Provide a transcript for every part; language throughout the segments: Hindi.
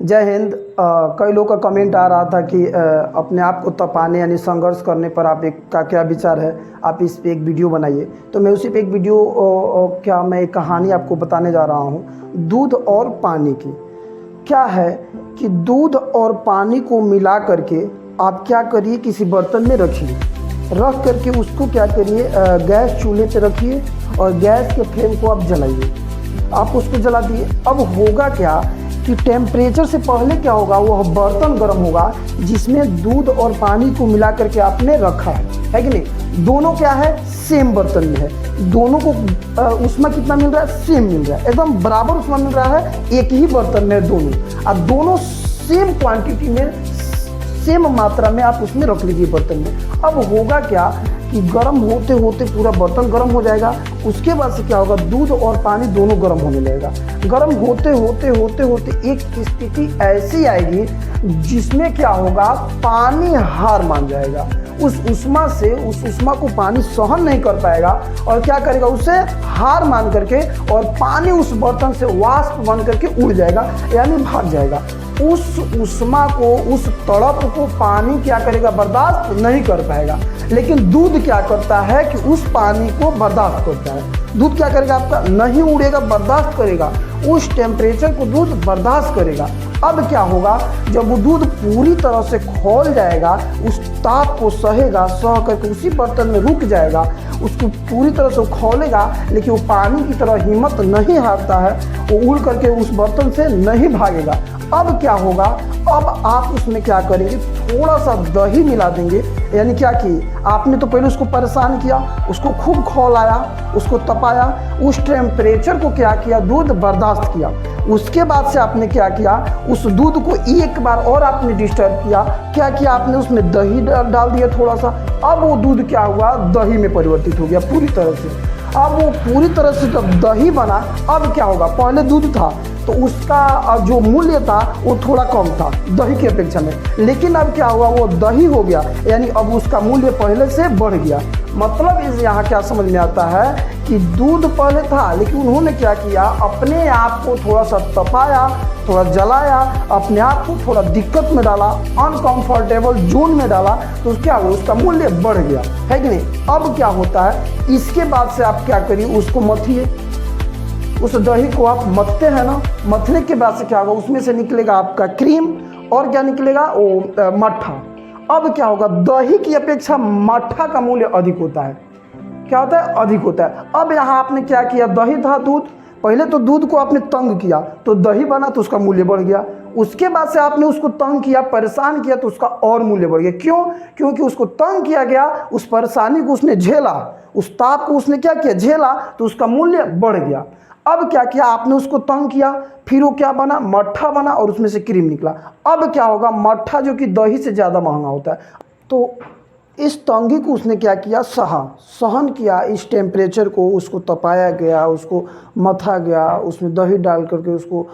जय हिंद। कई लोग का कमेंट आ रहा था कि अपने आप को तपाने यानी संघर्ष करने पर आप एक का क्या विचार है, आप इस पे एक वीडियो बनाइए। तो मैं उसी पे एक वीडियो क्या मैं एक कहानी आपको बताने जा रहा हूँ दूध और पानी की। क्या है कि दूध और पानी को मिला करके आप क्या करिए, किसी बर्तन में रखिए, रख करके उसको क्या करिए, गैस चूल्हे पे रखिए और गैस के फ्लेम को आप जलाइए। आप उसको जला दिए। अब होगा क्या कि टेम्परेचर से पहले क्या होगा, वह बर्तन गर्म होगा जिसमें दूध और पानी को मिला करके आपने रखा है कि नहीं। दोनों क्या है, सेम बर्तन में है, दोनों को उष्मा कितना मिल रहा है, सेम मिल रहा है, एकदम बराबर उष्मा मिल रहा है, एक ही बर्तन में दोनों। अब दोनों सेम क्वांटिटी में, सेम मात्रा में आप उसमें रख लीजिए बर्तन में। अब होगा क्या कि गर्म होते होते पूरा बर्तन गर्म हो जाएगा। उसके बाद से क्या होगा, दूध और पानी दोनों गर्म होने लगेगा। गर्म होते होते होते होते एक स्थिति ऐसी आएगी जिसमें क्या होगा, पानी हार मान जाएगा। उस उष्मा को पानी सहन नहीं कर पाएगा और क्या करेगा, उसे हार मान करके और पानी उस बर्तन से वाष्प बन करके उड़ जाएगा, यानी भाग जाएगा। उस उष्मा को, उस तड़प को पानी क्या करेगा, बर्दाश्त नहीं कर पाएगा। लेकिन दूध क्या करता है कि उस पानी को बर्दाश्त करता है। दूध क्या करेगा, आपका नहीं उड़ेगा, बर्दाश्त करेगा, उस टेम्परेचर को दूध बर्दाश्त करेगा। अब क्या होगा, जब वो दूध पूरी तरह से खौल जाएगा, उस ताप को सहेगा, सह करके उसी बर्तन में रुक जाएगा, उसको पूरी तरह से खौलेगा, लेकिन वो पानी की तरह हिम्मत नहीं हारता है, वो उड़ करके उस बर्तन से नहीं भागेगा। अब क्या होगा, अब आप उसमें क्या करेंगे, थोड़ा सा दही मिला देंगे। यानी क्या कि आपने तो पहले उसको परेशान किया, उसको खूब खौलाया, उसको तपाया, उस टेम्परेचर को क्या किया, दूध बर्दाश्त किया। उसके बाद से आपने क्या किया, उस दूध को एक बार और आपने डिस्टर्ब किया। क्या किया आपने, उसमें दही डाल दिया थोड़ा सा। अब वो दूध क्या हुआ, दही में परिवर्तित हो गया पूरी तरह से। अब वो पूरी तरह से जब दही बना, अब क्या होगा, पहले दूध था तो उसका जो मूल्य था वो थोड़ा कम था दही की अपेक्षा में, लेकिन अब क्या हुआ, वो दही हो गया, यानी अब उसका मूल्य पहले से बढ़ गया। मतलब इस यहाँ क्या समझ में आता है कि दूध पहले था, लेकिन उन्होंने क्या किया, अपने आप को थोड़ा सा तपाया, थोड़ा जलाया, अपने आप को थोड़ा दिक्कत में डाला, अनकंफर्टेबल जोन में डाला, तो क्या हुआ, उसका मूल्य बढ़ गया, है कि नहीं। अब क्या होता है, इसके बाद से आप क्या करिए, उसको मथिए। उस दही को आप मथते हैं ना, मथने के बाद से क्या होगा, उसमें से निकलेगा आपका क्रीम और क्या निकलेगा, वो मट्ठा। अब क्या होगा, दही की अपेक्षा मट्ठा का मूल्य अधिक होता है। क्या होता है, अधिक होता है। अब यहाँ आपने क्या किया, दही था दूध, पहले तो दूध को आपने तंग किया तो दही बना तो उसका मूल्य बढ़ गया। उसके बाद से आपने उसको तंग किया, परेशान किया तो उसका और मूल्य बढ़ गया। क्यों, क्योंकि उसको तंग किया गया, उस परेशानी को उसने झेला, उस ताप को उसने क्या किया, झेला, तो उसका मूल्य बढ़ गया। अब क्या किया, आपने उसको तंग किया, फिर वो क्या बना, मट्ठा बना और उसमें से क्रीम निकला। अब क्या होगा, मट्ठा जो कि दही से ज़्यादा महंगा होता है, तो इस तंगी को उसने क्या किया, सहन किया। इस टेम्परेचर को उसको तपाया गया, उसको मथा गया, उसमें दही डाल करके उसको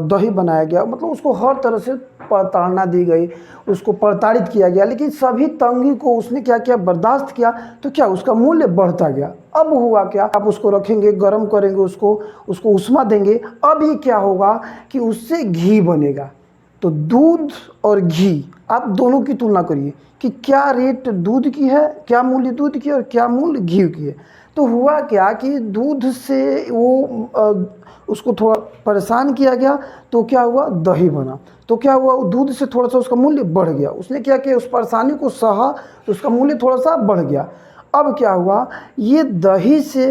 दही बनाया गया, मतलब उसको हर तरह से प्रताड़ना दी गई, उसको प्रताड़ित किया गया, लेकिन सभी तंगी को उसने क्या किया, बर्दाश्त किया, तो क्या उसका मूल्य बढ़ता गया। अब हुआ क्या, आप उसको रखेंगे, गर्म करेंगे, उसको उष्मा देंगे। अब ये क्या होगा कि उससे घी बनेगा। तो दूध और घी, आप दोनों की तुलना करिए कि क्या रेट दूध की है, क्या मूल्य दूध की और क्या मूल्य घी की है। तो हुआ क्या कि दूध से वो उसको थोड़ा परेशान किया गया, तो क्या हुआ, दही बना। तो क्या हुआ, दूध से थोड़ा सा उसका मूल्य बढ़ गया, उसने क्या किया, उस परेशानी को सहा तो उसका मूल्य थोड़ा सा बढ़ गया। अब क्या हुआ, ये दही से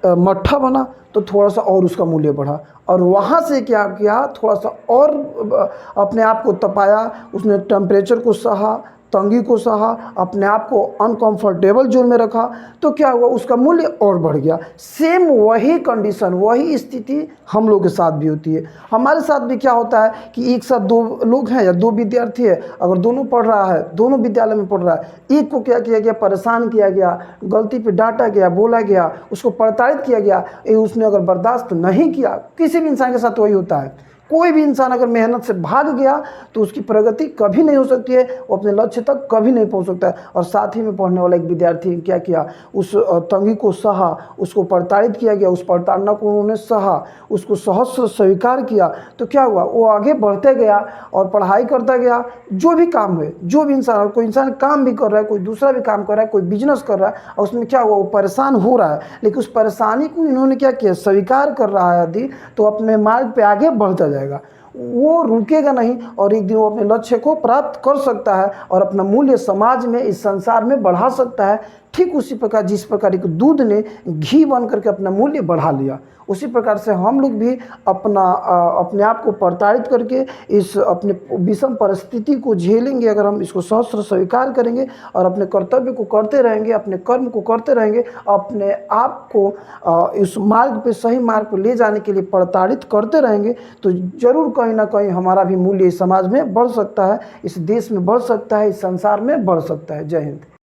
मट्ठा बना तो थोड़ा सा और उसका मूल्य बढ़ा, और वहाँ से क्या किया, थोड़ा सा और अपने आप को तपाया, उसने टेम्परेचर को सहा, तंगी को सहा, अपने आप को अनकंफर्टेबल जोन में रखा, तो क्या हुआ, उसका मूल्य और बढ़ गया। सेम वही कंडीशन, वही स्थिति हम लोग के साथ भी होती है। हमारे साथ भी क्या होता है कि एक साथ दो लोग हैं या दो विद्यार्थी है, अगर दोनों पढ़ रहा है, दोनों विद्यालय में पढ़ रहा है, एक को क्या किया गया, परेशान किया गया, गलती पे डांटा गया, बोला गया, उसको प्रताड़ित किया गया, उसने अगर बर्दाश्त नहीं किया, किसी भी इंसान के साथ वही होता है कोई भी इंसान अगर मेहनत से भाग गया तो उसकी प्रगति कभी नहीं हो सकती है, वो अपने लक्ष्य तक कभी नहीं पहुंच सकता है। और साथ ही में पढ़ने वाला एक विद्यार्थी ने क्या किया, उस तंगी को सहा, उसको प्रताड़ित किया गया, उस प्रताड़ना को उन्होंने सहा, उसको सहर्ष स्वीकार किया, तो क्या हुआ, वो आगे बढ़ते गया और पढ़ाई करता गया। जो भी काम हुए, जो भी इंसान, कोई इंसान काम भी कर रहा है, कोई दूसरा भी काम कर रहा है, कोई बिजनेस कर रहा है, और उसमें क्या हुआ, वो परेशान हो रहा है, लेकिन उस परेशानी को इन्होंने क्या किया, स्वीकार कर रहा है यदि, तो अपने मार्ग पे आगे बढ़ता जाएगा, वो रुकेगा नहीं और एक दिन वो अपने लक्ष्य को प्राप्त कर सकता है और अपना मूल्य समाज में, इस संसार में बढ़ा सकता है। ठीक उसी प्रकार जिस प्रकार एक दूध ने घी बन करके अपना मूल्य बढ़ा लिया, उसी प्रकार से हम लोग भी अपने आप को प्रताड़ित करके इस अपने विषम परिस्थिति को झेलेंगे। अगर हम इसको सहस्त्र स्वीकार करेंगे और अपने कर्तव्य को करते रहेंगे, अपने कर्म को करते रहेंगे, अपने आप को इस मार्ग पे, सही मार्ग पर ले जाने के लिए प्रताड़ित करते रहेंगे, तो ज़रूर कहीं ना कहीं हमारा भी मूल्य इस समाज में बढ़ सकता है, इस देश में बढ़ सकता है, इस संसार में बढ़ सकता है। जय हिंद।